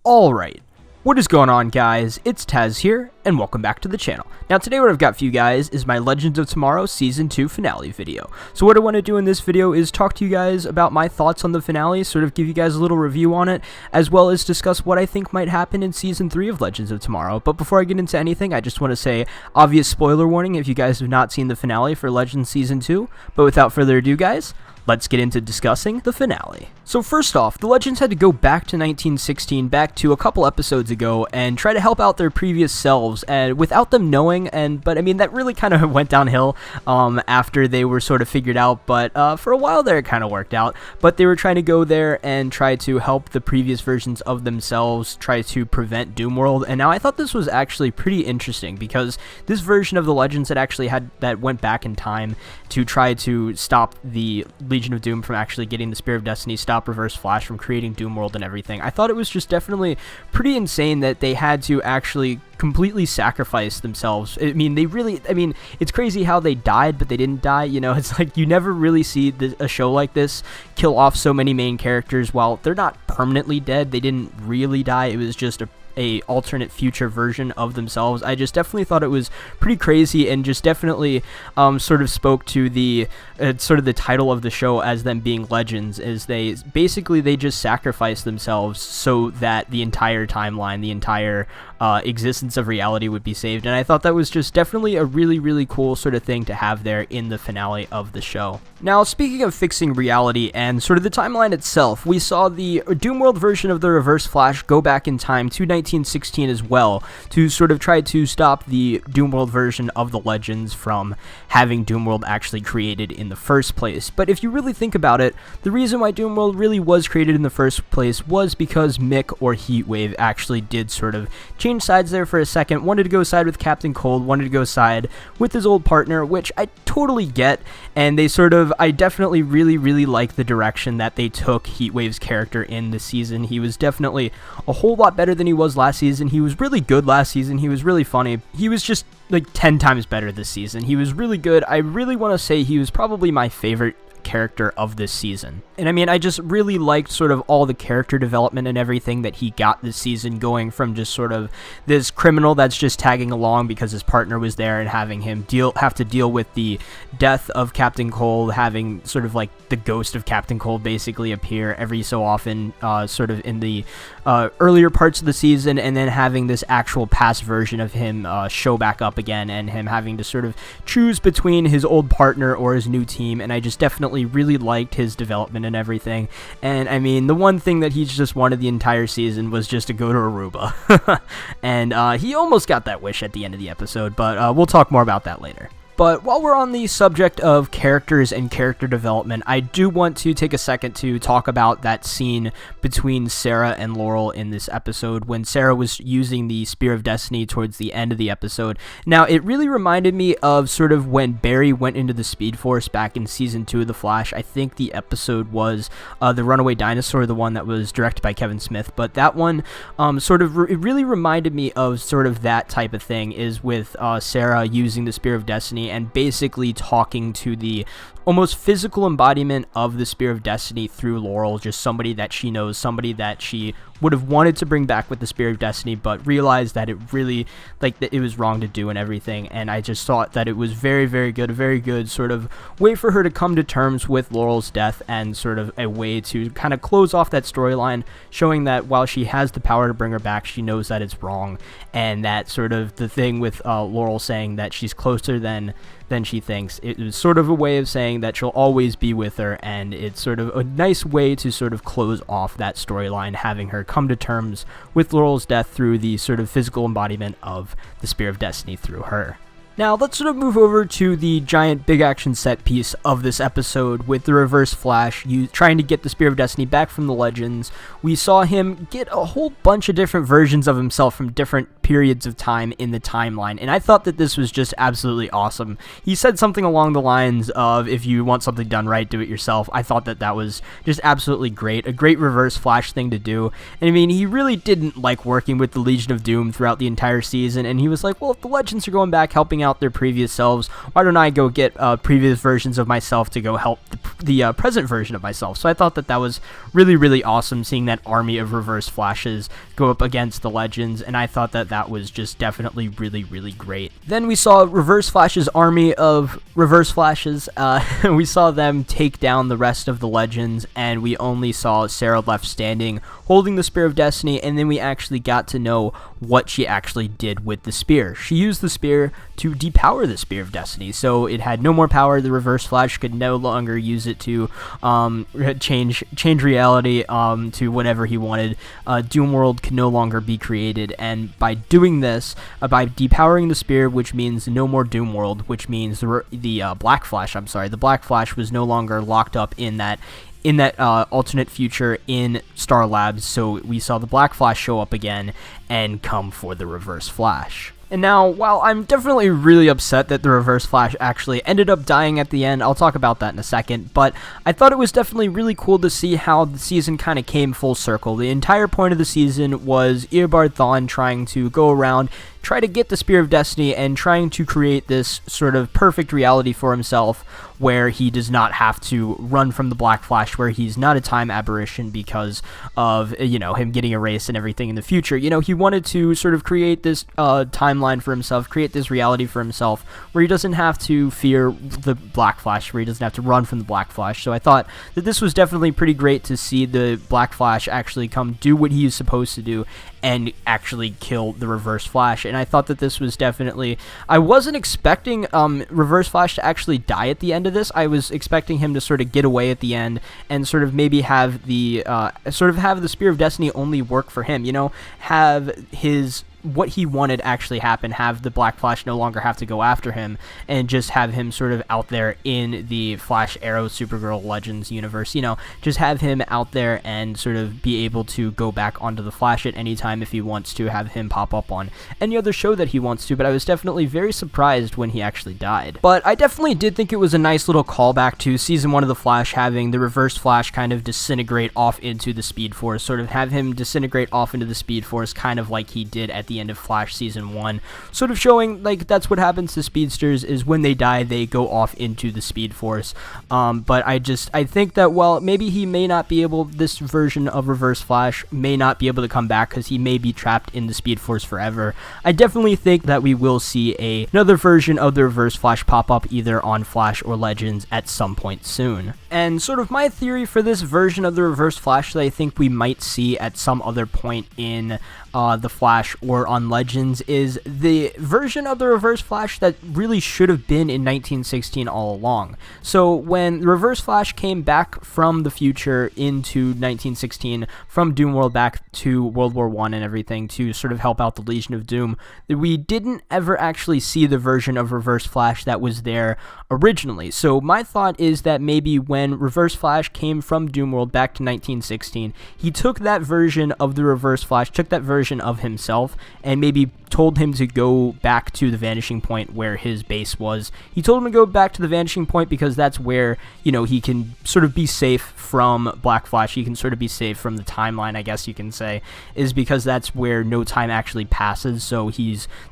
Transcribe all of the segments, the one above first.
Alright, what is going on, guys? It's Tazz here, and welcome back to the channel. Now today what I've got for you guys is my Legends of Tomorrow Season 2 finale video. So what I want to do in this video is talk to you guys about my thoughts on the finale, sort of give you guys a little review on it, as well as discuss what I think might happen in Season 3 of Legends of Tomorrow. But before I get into anything, I just want to say, obvious spoiler warning if you guys have not seen the finale for Legends Season 2. But without further ado, guys, let's get into discussing the finale. So first off, the Legends had to go back to 1916, back to a couple episodes ago, and try to help out their previous selves, and without them knowing, but I mean, that really kind of went downhill after they were sort of figured out, but for a while there it kind of worked out. But they were trying to go there and try to help the previous versions of themselves try to prevent Doomworld, and now I thought this was actually pretty interesting, because this version of the Legends that went back in time to try to stop the Legion of Doom from actually getting the Spear of Destiny, stop Reverse Flash from creating Doomworld and everything. I thought it was just definitely pretty insane that they had to actually completely sacrifice themselves. I mean, it's crazy how they died, but they didn't die, you know. It's like you never really see a show like this kill off so many main characters while they're not permanently dead. They didn't really die. It was just a alternate future version of themselves. I just definitely thought it was pretty crazy, and just definitely sort of spoke to the sort of the title of the show as them being legends, is they just sacrifice themselves so that the entire timeline, the entire existence of reality would be saved. And I thought that was just definitely a really, really cool sort of thing to have there in the finale of the show. Now, speaking of fixing reality and sort of the timeline itself, we saw the Doomworld version of the Reverse Flash go back in time to 1916 as well, to sort of try to stop the Doomworld version of the Legends from having Doomworld actually created in the first place. But if you really think about it, the reason why Doomworld really was created in the first place was because Mick or Heatwave actually did sort of change sides there for a second, wanted to go side with Captain Cold, wanted to go side with his old partner, which I totally get, and I definitely really, really like the direction that they took Heatwave's character in this season. He was definitely a whole lot better than he was last season. He was really good last season. He was really funny. He was just like 10 times better this season. He was really good. I really want to say he was probably my favorite character of this season. And I mean, I just really liked sort of all the character development and everything that he got this season, going from just sort of this criminal that's just tagging along because his partner was there, and having him have to deal with the death of Captain Cold, having sort of like the ghost of Captain Cold basically appear every so often sort of in the earlier parts of the season, and then having this actual past version of him show back up again, and him having to sort of choose between his old partner or his new team. And I just definitely really liked his development and everything. And I mean, the one thing that he's just wanted the entire season was just to go to Aruba. And he almost got that wish at the end of the episode, but we'll talk more about that later. But while we're on the subject of characters and character development, I do want to take a second to talk about that scene between Sarah and Laurel in this episode, when Sarah was using the Spear of Destiny towards the end of the episode. Now, it really reminded me of sort of when Barry went into the Speed Force back in Season 2 of The Flash. I think the episode was The Runaway Dinosaur, the one that was directed by Kevin Smith. But that one it really reminded me of sort of that type of thing, is with Sarah using the Spear of Destiny and basically talking to the almost physical embodiment of the Spear of Destiny through Laurel, just somebody that she knows, somebody that she would have wanted to bring back with the Spear of Destiny, but realized that it really, that it was wrong to do and everything. And I just thought that it was very, very good, a very good sort of way for her to come to terms with Laurel's death, and sort of a way to kind of close off that storyline, showing that while she has the power to bring her back, she knows that it's wrong. And that sort of the thing with Laurel saying that she's closer than she thinks, it was sort of a way of saying that she'll always be with her, and it's sort of a nice way to sort of close off that storyline, having her come to terms with Laurel's death through the sort of physical embodiment of the Spear of Destiny through her. Now, let's sort of move over to the giant big action set piece of this episode with the Reverse Flash trying to get the Spear of Destiny back from the Legends. We saw him get a whole bunch of different versions of himself from different periods of time in the timeline, and I thought that this was just absolutely awesome. He said something along the lines of, if you want something done right, do it yourself. I thought that that was just absolutely great, a great Reverse Flash thing to do. And I mean, he really didn't like working with the Legion of Doom throughout the entire season, and he was like, well, if the Legends are going back helping out their previous selves, why don't I go get previous versions of myself to go help the present version of myself? So I thought that that was really, really awesome, seeing that army of Reverse Flashes go up against the Legends, and I thought that that was just definitely really, really great. Then we saw Reverse Flash's army of Reverse Flashes. We saw them take down the rest of the Legends, and we only saw Sarah left standing, holding the Spear of Destiny, and then we actually got to know what she actually did with the spear. She used the spear to depower the Spear of Destiny, so it had no more power. The Reverse Flash could no longer use it to change reality to whatever he wanted. Doom World could no longer be created, and by doing this, by depowering the spear, which means no more Doom World, which means the Black Flash, the Black Flash was no longer locked up in that alternate future in Star Labs, so we saw the Black Flash show up again and come for the Reverse Flash. And now, while I'm definitely really upset that the Reverse Flash actually ended up dying at the end, I'll talk about that in a second, but I thought it was definitely really cool to see how the season kind of came full circle. The entire point of the season was Eobard Thawne trying to go around, try to get the Spear of Destiny, and trying to create this sort of perfect reality for himself where he does not have to run from the Black Flash, where he's not a time aberration because of, you know, him getting erased and everything in the future. You know, he wanted to sort of create this timeline for himself, create this reality for himself where he doesn't have to fear the Black Flash, where he doesn't have to run from the Black Flash. So I thought that this was definitely pretty great to see the Black Flash actually come do what he is supposed to do and actually kill the Reverse Flash. And I thought that this was definitely, I wasn't expecting Reverse Flash to actually die at the end of this. I was expecting him to sort of get away at the end and sort of maybe have the Spear of Destiny only work for him, you know, have what he wanted actually happen, have the Black Flash no longer have to go after him, and just have him sort of out there in the Flash, Arrow, Supergirl, Legends universe, you know, just have him out there and sort of be able to go back onto the Flash at any time if he wants to, have him pop up on any other show that he wants to. But I was definitely very surprised when he actually died. But I definitely did think it was a nice little callback to Season 1 of The Flash, having the Reverse Flash kind of disintegrate off into the Speed Force, sort of have him disintegrate off into the Speed Force, kind of like he did at the end of Flash Season 1, sort of showing like that's what happens to speedsters, is when they die they go off into the Speed Force. But I think that, well, maybe he may not be able, this version of Reverse Flash may not be able to come back because he may be trapped in the Speed Force forever. I definitely think that we will see another version of the Reverse Flash pop up either on Flash or Legends at some point soon. And sort of my theory for this version of the Reverse Flash that I think we might see at some other point in the Flash or on Legends is the version of the Reverse Flash that really should have been in 1916 all along. So when the Reverse Flash came back from the future into 1916, from Doom World back to World War I and everything to sort of help out the Legion of Doom, we didn't ever actually see the version of Reverse Flash that was there originally. So my thought is that maybe when Reverse Flash came from Doom World back to 1916, he took that version of the Reverse Flash, took that version of himself, and maybe told him to go back to the vanishing point where his base was. He told him to go back to the vanishing point because that's where, you know, he can sort of be safe from Black Flash. He can sort of be safe from the timeline, I guess you can say, is because that's where no time actually passes. So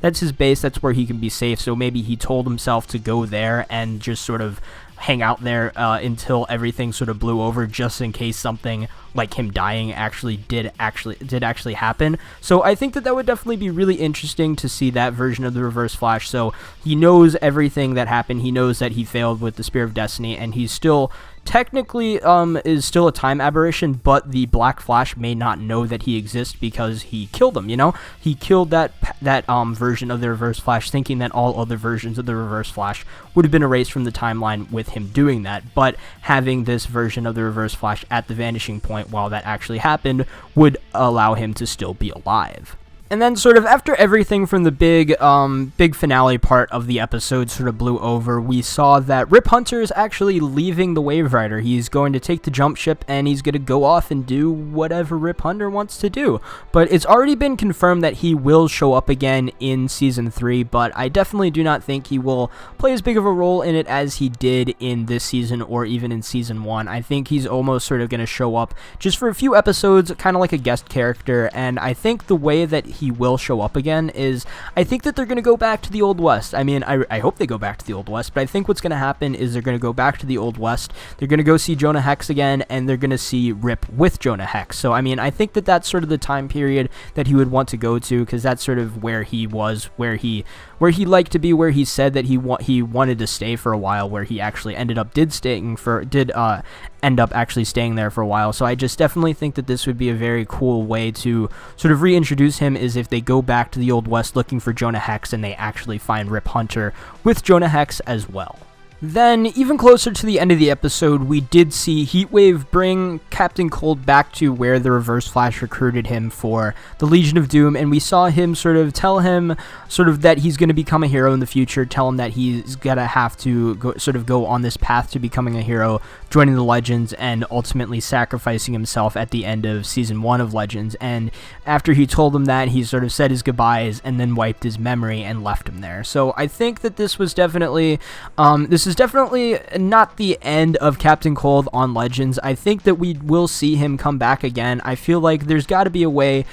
that's his base, that's where he can be safe. So maybe he told himself to go there and just sort of hang out there until everything sort of blew over, just in case something like him dying did actually happen. So I think that would definitely be really interesting to see that version of the Reverse Flash. So he knows everything that happened. He knows that he failed with the Spear of Destiny, and he's still technically is still a time aberration, but the Black Flash may not know that he exists because he killed him, you know? He killed that version of the Reverse Flash, thinking that all other versions of the Reverse Flash would have been erased from the timeline with him doing that, but having this version of the Reverse Flash at the vanishing point while that actually happened would allow him to still be alive. And then sort of after everything from the big finale part of the episode sort of blew over, we saw that Rip Hunter is actually leaving the Wave Rider. He's going to take the jump ship and he's going to go off and do whatever Rip Hunter wants to do. But it's already been confirmed that he will show up again in Season 3, but I definitely do not think he will play as big of a role in it as he did in this season or even in Season 1. I think he's almost sort of going to show up just for a few episodes, kind of like a guest character, and I think the way that he will show up again is, I think that they're going to go back to the Old West. I mean, I hope they go back to the Old West, but I think what's going to happen is they're going to go back to the Old West, they're going to go see Jonah Hex again, and they're going to see Rip with Jonah Hex. So, I mean, I think that that's sort of the time period that he would want to go to, because that's sort of where he was, where he liked to be, where he said that he wanted to stay for a while, where he actually ended up end up actually staying there for a while. So I just definitely think that this would be a very cool way to sort of reintroduce him, is if they go back to the Old West looking for Jonah Hex and they actually find Rip Hunter with Jonah Hex as well. Then, even closer to the end of the episode, we did see Heatwave bring Captain Cold back to where the Reverse Flash recruited him for the Legion of Doom, and we saw him sort of tell him sort of that he's going to become a hero in the future, tell him that he's going to have to go on this path to becoming a hero, joining the Legends, and ultimately sacrificing himself at the end of Season 1 of Legends. And after he told him that, he sort of said his goodbyes and then wiped his memory and left him there. So I think that this was definitely, definitely not the end of Captain Cold on Legends. I think that we will see him come back again. I feel like there's got to be a way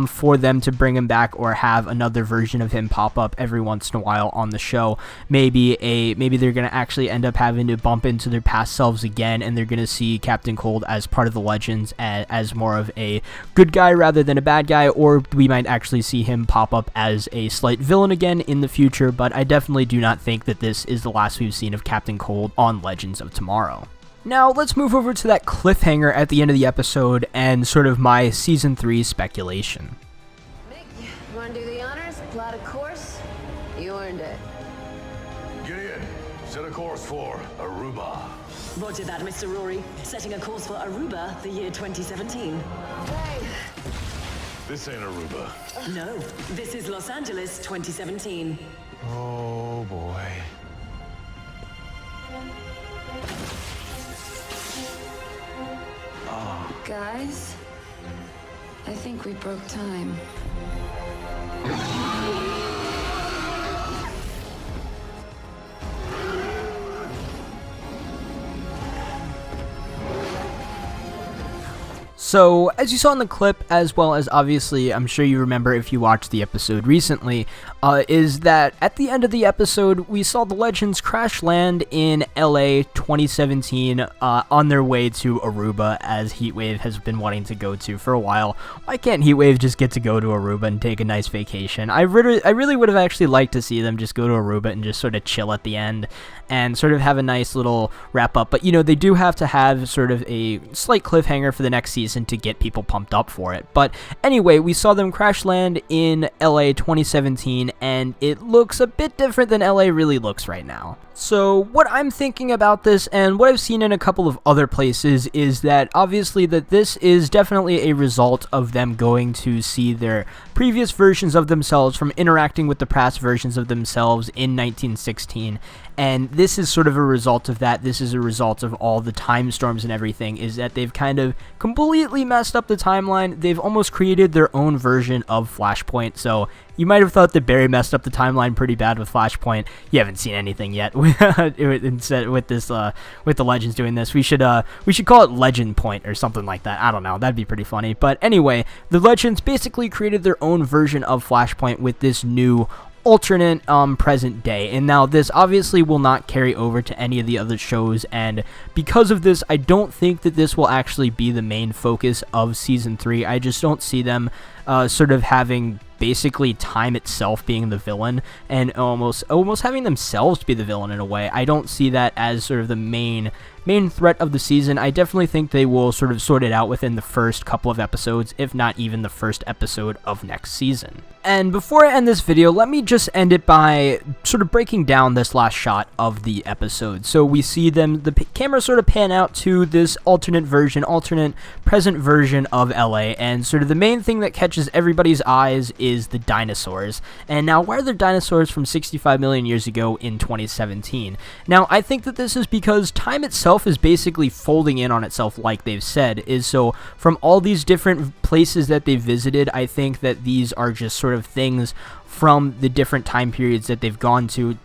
for them to bring him back, or have another version of him pop up every once in a while on the show. Maybe they're going to actually end up having to bump into their past selves again, and they're going to see Captain Cold as part of the Legends, as more of a good guy rather than a bad guy, or we might actually see him pop up as a slight villain again in the future. But I definitely do not think that this is the last we've seen of Captain Cold on Legends of Tomorrow. Now, let's move over to that cliffhanger at the end of the episode and sort of my Season 3 speculation. Mick, you want to do the honors? Plot a course? You earned it. Gideon, set a course for Aruba. Roger that, Mr. Rory. Setting a course for Aruba, the year 2017. Hey, This ain't Aruba. No, this is Los Angeles 2017. Oh boy. guys, I think we broke time. So, as you saw in the clip, as well as obviously, I'm sure you remember if you watched the episode recently, is that at the end of the episode, we saw the Legends crash land in LA 2017 on their way to Aruba, as Heatwave has been wanting to go to for a while. Why can't Heatwave just get to go to Aruba and take a nice vacation? I really would have actually liked to see them just go to Aruba and just sort of chill at the end and sort of have a nice little wrap up. But, you know, they do have to have sort of a slight cliffhanger for the next season to get people pumped up for it. But anyway, we saw them crash land in LA 2017, and it looks a bit different than LA really looks right now. So what I'm thinking about this, and what I've seen in a couple of other places, is that obviously that this is definitely a result of them going to see their previous versions of themselves from interacting with the past versions of themselves in 1916, and this is sort of a result of that. This is a result of all the time storms and everything, is that they've kind of completely messed up the timeline. They've almost created their own version of Flashpoint. So you might have thought that Barry messed up the timeline pretty bad with Flashpoint. You haven't seen anything yet. Instead, with the Legends doing this, we should call it Legend Point or something like that. I don't know. That'd be pretty funny. But anyway, the Legends basically created their own version of Flashpoint with this new alternate present day, and now this obviously will not carry over to any of the other shows, and because of this, I don't think that this will actually be the main focus of Season 3. I just don't see them sort of having basically time itself being the villain, and almost having themselves be the villain in a way. I don't see that as sort of the main main threat of the season. I definitely think they will sort of sort it out within the first couple of episodes, if not even the first episode of next season. And before I end this video, let me just end it by sort of breaking down this last shot of the episode. So we see the camera sort of pan out to this alternate present version of LA, and sort of the main thing that catches everybody's eyes is the dinosaurs. And now, why are there dinosaurs from 65 million years ago in 2017? Now, I think that this is because time itself is basically folding in on itself, like they've said, so from all these different places that they've visited, I think that these are just sort of things from the different time periods that they've gone to,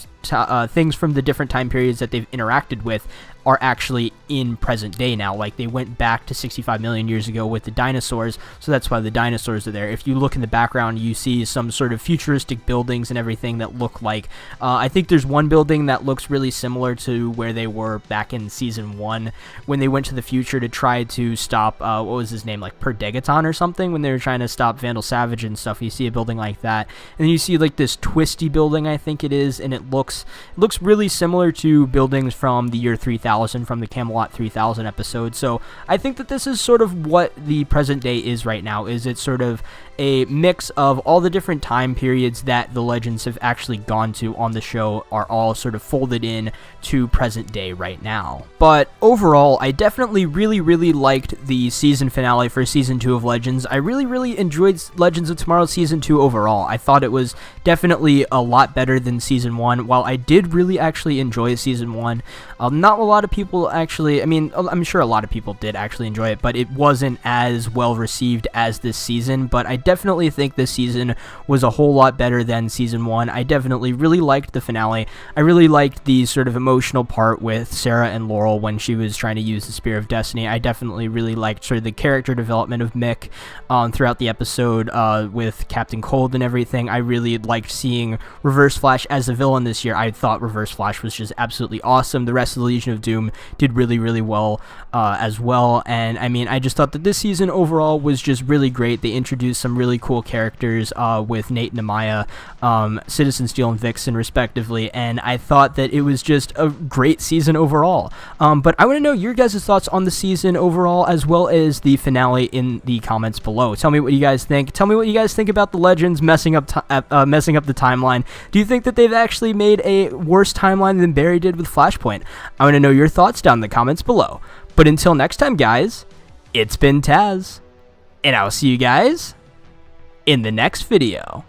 things from the different time periods that they've interacted with are actually in present day now. Like, they went back to 65 million years ago with the dinosaurs, so that's why the dinosaurs are there. If you look in the background, you see some sort of futuristic buildings and everything that look like, I think there's one building that looks really similar to where they were back in season 1 when they went to the future to try to stop, what was his name, like Perdegaton or something, when they were trying to stop Vandal Savage and stuff. You see a building like that, and then you see like this twisty building, I think it is, and it looks really similar to buildings from the year 3000 from the Camelot 3000 episode. So I think that this is sort of what the present day is right now. It's sort of a mix of all the different time periods that the Legends have actually gone to on the show are all sort of folded in to present day right now. But overall, I definitely really liked the season finale for season 2 of Legends. I really enjoyed Legends of Tomorrow season 2 overall. I thought it was definitely a lot better than season 1. While I did really actually enjoy season 1, not a lot of people actually, I mean, I'm sure a lot of people did actually enjoy it, but it wasn't as well received as this season. But I definitely think this season was a whole lot better than season 1. I definitely really liked the finale. I really liked the sort of emotional part with Sarah and Laurel when she was trying to use the Spear of Destiny. I definitely really liked sort of the character development of Mick throughout the episode with Captain Cold and everything. I really liked seeing Reverse Flash as a villain this year. I thought Reverse Flash was just absolutely awesome. The rest of the Legion of Doom did really well as well. And I mean, I just thought that this season overall was just really great. They introduced some really cool characters with Nate and Amaya, Citizen Steel and Vixen respectively, and I thought that it was just a great season overall. But I want to know your guys' thoughts on the season overall, as well as the finale, in the comments below. Tell me what you guys think. Tell me what you guys think about the Legends messing up the timeline. Do you think that they've actually made a worse timeline than Barry did with Flashpoint? I want to know your thoughts down in the comments below. But until next time, guys, it's been Taz, and I'll see you guys in the next video.